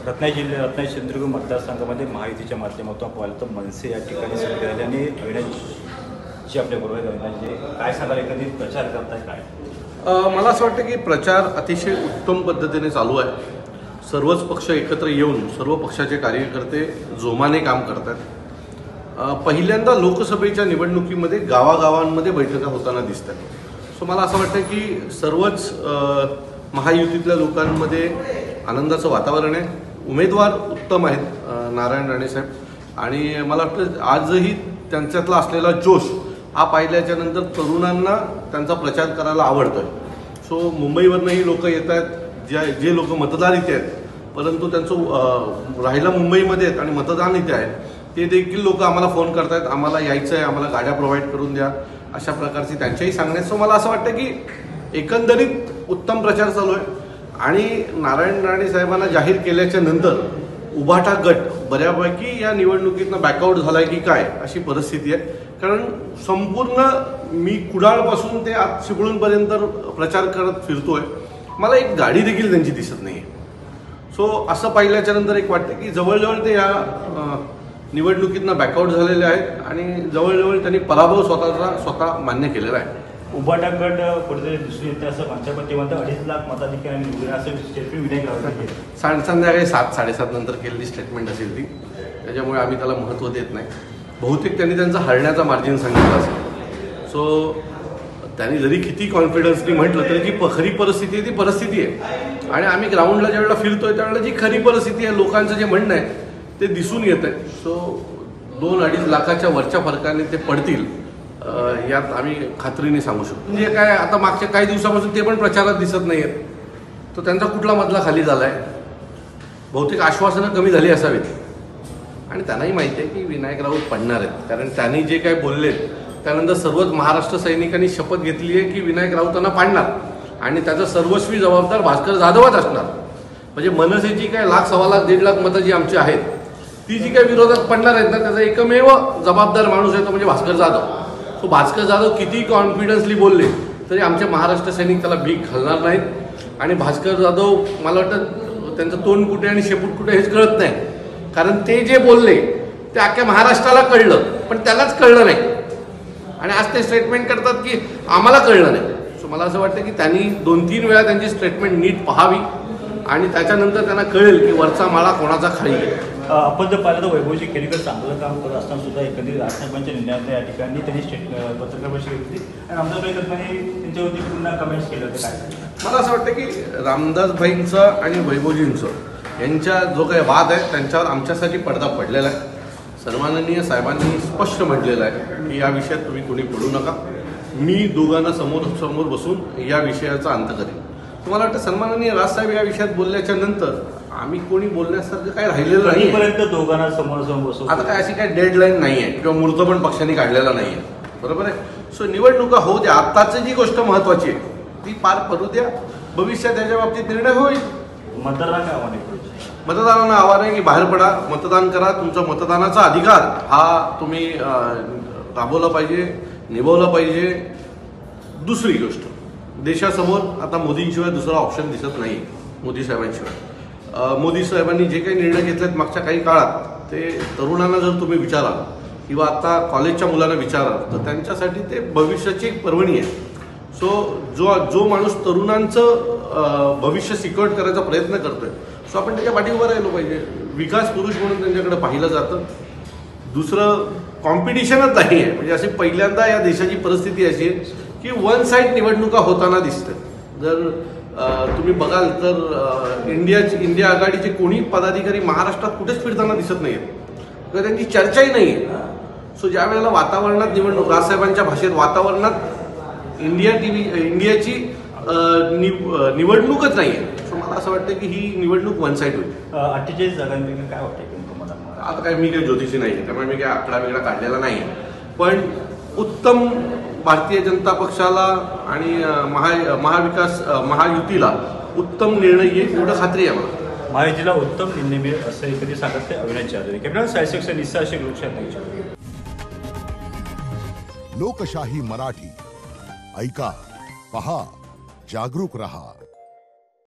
रत्नागिरी सिंधुदुर्ग मतदारसंघामध्ये महायुतीच्या माध्यमातून पाहिलं तर मनसे या ठिकाणी सभा झाली आणि अविनाशजी आपल्याबरोबर अविनाशजी काय सांगाल, एकंदरीत प्रचार करताय काय? मला असं वाटतं की प्रचार अतिशय उत्तम पद्धतीने चालू आहे. सर्वच पक्ष एकत्र येऊन सर्व पक्षाचे कार्यकर्ते जोमाने काम करत आहेत. पहिल्यांदा लोकसभेच्या निवडणुकीमध्ये गावागावांमध्ये बैठका होताना दिसत आहेत. सो मला असं वाटतं की सर्वच महायुतीतल्या लोकांमध्ये आनंदाचं वातावरण आहे. उमेदवार उत्तम आहेत नारायण राणे साहेब, आणि मला वाटतं आजही त्यांच्यातला असलेला जोश हा पाहिल्याच्या नंतर तरुणांना त्यांचा प्रचार करायला आवडतोय. सो मुंबईवरनंही लोक येत आहेत, जे लोक मतदार इथे आहेत परंतु त्यांचं राहिला मुंबईमध्ये आहेत आणि मतदान इथे आहे, ते देखील लोक आम्हाला फोन करतायत, आम्हाला यायचं आहे, आम्हाला गाड्या प्रोव्हाइड करून द्या, अशा प्रकारची त्यांच्याही सांगण्यात. सो मला असं वाटतं की एकंदरीत उत्तम प्रचार चालू आहे. आणि नारायण राणे साहेबांना जाहीर केल्याच्या नंतर उभाटा गट बऱ्यापैकी या निवडणुकीतनं बॅकआउट झाला आहे की काय अशी परिस्थिती आहे. कारण संपूर्ण मी कुडाळपासून ते आज चिपळूणपर्यंत प्रचार करत फिरतोय, मला एक गाडी देखील त्यांची दिसत नाही आहे. सो असं पाहिल्याच्या नंतर एक वाटतं की जवळजवळ ते या निवडणुकीतनं बॅकआउट झालेले आहेत आणि जवळजवळ त्यांनी पराभव स्वतः मान्य केलेला आहे. उभाटा गट कुठेतरी दिसून येते असं पंचापट्टीमध्ये 2.5 लाख मताधिकाऱ्यांनी निवडून असं स्टेटमेंट विनायक राऊत संध्याकाळी 7-7:30 नंतर केलेली स्टेटमेंट असेल ती, त्याच्यामुळे आम्ही त्याला महत्त्व देत नाही. बहुतेक त्यांनी त्यांचा हरण्याचा मार्जिन सांगितलं असेल. सो त्यांनी जरी किती कॉन्फिडन्सनी म्हटलं तरी जी खरी परिस्थिती आहे ती परिस्थिती आहे. आणि आम्ही ग्राउंडला ज्यावेळेला फिरतोय त्यावेळेला जी खरी परिस्थिती आहे, लोकांचं जे म्हणणं आहे ते दिसून येत आहे. सो 2-2.5 लाखाच्या वरच्या फरकाने ते पडतील यात आम्ही खात्रीने सांगू शकतो. म्हणजे काय, आता मागच्या काही दिवसापासून ते पण प्रचारात दिसत नाही आहेत, तो त्यांचा कुठला मधला खाली झाला आहे. बहुतेक आश्वासनं कमी झाली असावीत आणि त्यांनाही माहिती आहे की विनायक राऊत पडणार आहेत. कारण त्यांनी जे काय बोललेत त्यानंतर सर्वच महाराष्ट्र सैनिकांनी शपथ घेतली आहे की विनायक राऊतांना पाडणार आणि त्याचा सर्वस्वी जबाबदार भास्कर जाधवच असणार. म्हणजे मनसेची काय 1,00,000, 1.25 लाख, 1.5 लाख मतं जी आमची आहेत ती जी काही विरोधात पडणार आहेत ना, त्याचा एकमेव जबाबदार माणूस आहे तो म्हणजे भास्कर जाधव. तो भास्कर जाधव किती कॉन्फिडन्सली बोलले तरी आमचे महाराष्ट्र सैनिक त्याला भीक घालणार नाहीत. आणि भास्कर जाधव मला वाटतं त्यांचं तोंड कुठे आणि शेपूट कुठे हेच कळत नाही. कारण ते जे बोलले ते अख्ख्या महाराष्ट्राला कळलं पण त्यालाच कळलं नाही आणि आज ते स्टेटमेंट करतात की आम्हाला कळलं नाही. सो मला असं वाटतं की त्यांनी 2-3 वेळा त्यांची स्टेटमेंट नीट पाहावी आणि त्याच्यानंतर त्यांना कळेल की वरचा माळा कोणाचा खाली आहे. आपण जर पाहिलं तर वैभवजी खेडेकर चांगलं काम करत असताना सुद्धा एकंदरीत राजसाहेबांच्या निर्णयात या ठिकाणी त्यांनी पत्रकार परिषद घेतली आणि रामदासभाई त्यांच्यावरती पुन्हा कमेंट्स केलं होतं. काय मला असं वाटतं की रामदासभाईंचं आणि वैभवजींचं यांच्या जो काही वाद आहे त्यांच्यावर आमच्यासाठी पडदा पडलेला आहे. सन्माननीय साहेबांनी स्पष्ट म्हटलेलं आहे की या विषयात तुम्ही कोणी पडू नका, मी दोघांना समोर बसून या विषयाचा अंत करेन. तुम्हाला वाटतं सन्माननीय राजसाहेब या विषयात बोलल्याच्या नंतर आम्ही कोणी बोलण्यासारखं काय राहिलेलं नाही. दोघांना समोर बसून आता काय अशी काय डेडलाईन नाही आहे किंवा मुहूर्त पण पक्षांनी काढलेला नाही आहे, बरोबर आहे. सो निवडणुका होऊ द्या, आत्ताची जी गोष्ट महत्त्वाची आहे ती पार पडू द्या, भविष्यात त्याच्या बाबतीत निर्णय होईल. मतदारांना आव्हान आहे की बाहेर पडा, मतदान करा. तुमचा मतदानाचा अधिकार हा तुम्ही राबवला पाहिजे, निभवला पाहिजे. दुसरी गोष्ट, देशासमोर आता मोदींशिवाय दुसरा ऑप्शन दिसत नाही. मोदी साहेबांनी जे काही निर्णय घेतलेत मागच्या काही काळात ते तरुणांना जर तुम्ही विचाराल किंवा आता कॉलेजच्या मुलांना विचाराल तर त्यांच्यासाठी ते भविष्याची एक पर्वणी आहे. सो जो माणूस तरुणांचं भविष्य सिक्युअर करायचा प्रयत्न करतोय, सो आपण त्याच्या पाठी उभं राहिलो पाहिजे. विकास पुरुष म्हणून त्यांच्याकडे पाहिलं जातं. दुसरं कॉम्पिटिशनच नाही आहे. म्हणजे अशी पहिल्यांदा या देशाची परिस्थिती अशी आहे की वन साईड निवडणुका होताना दिसतात. जर तुम्ही बघाल तर इंडिया आघाडीचे कोणी पदाधिकारी महाराष्ट्रात कुठेच फिरताना दिसत नाही आहेत किंवा त्यांची चर्चाही नाही आहे. सो ज्या वेळेला वातावरणात निवडणूक, राजसाहेबांच्या भाषेत वातावरणात इंडियाची निवडणूकच नाही आहे. सो मला असं वाटतं की ही निवडणूक वन साईड होईल. 48 जागांपैकी काय वाटतं मला? आता काय मी काही ज्योतिषी नाही आहे त्यामुळे मी काय आकडा वेगळा काढलेला नाही आहे, पण उत्तम भारतीय जनता पक्षाला आणि महायुतीला उत्तम निर्णय येईल एवढं खात्री आहे मला. महायुतीला उत्तम निर्णय मिळेल असं एकंदरीत सांगत ते अविनाश जाधव. कॅप्टन सायसेक्स निस्सारशी लोकशाही. लोकशाही मराठी ऐका, पहा, जागरूक रहा.